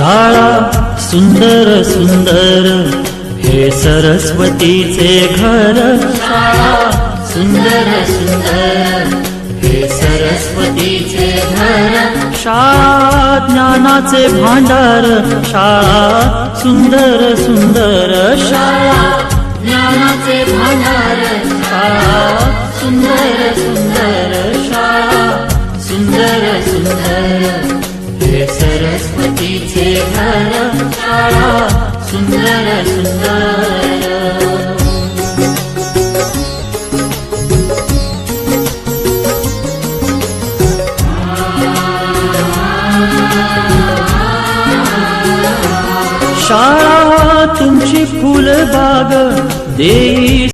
शाळा सुंदर सुंदर हे सरस्वतीचे घर. शाळा सुंदर सुंदर हे सरस्वतीचे घर. शाळा ज्ञानाचे भांडार. शाळा सुंदर सुंदर. शाळा ज्ञानाचे भांडार. शाळा सुंदर सुंदर. शाळा सुंदर सुंदर हे सरस्वतीचे घर. शाळा सुंदर सुंदर. शाळा तुमची फुलबाग देई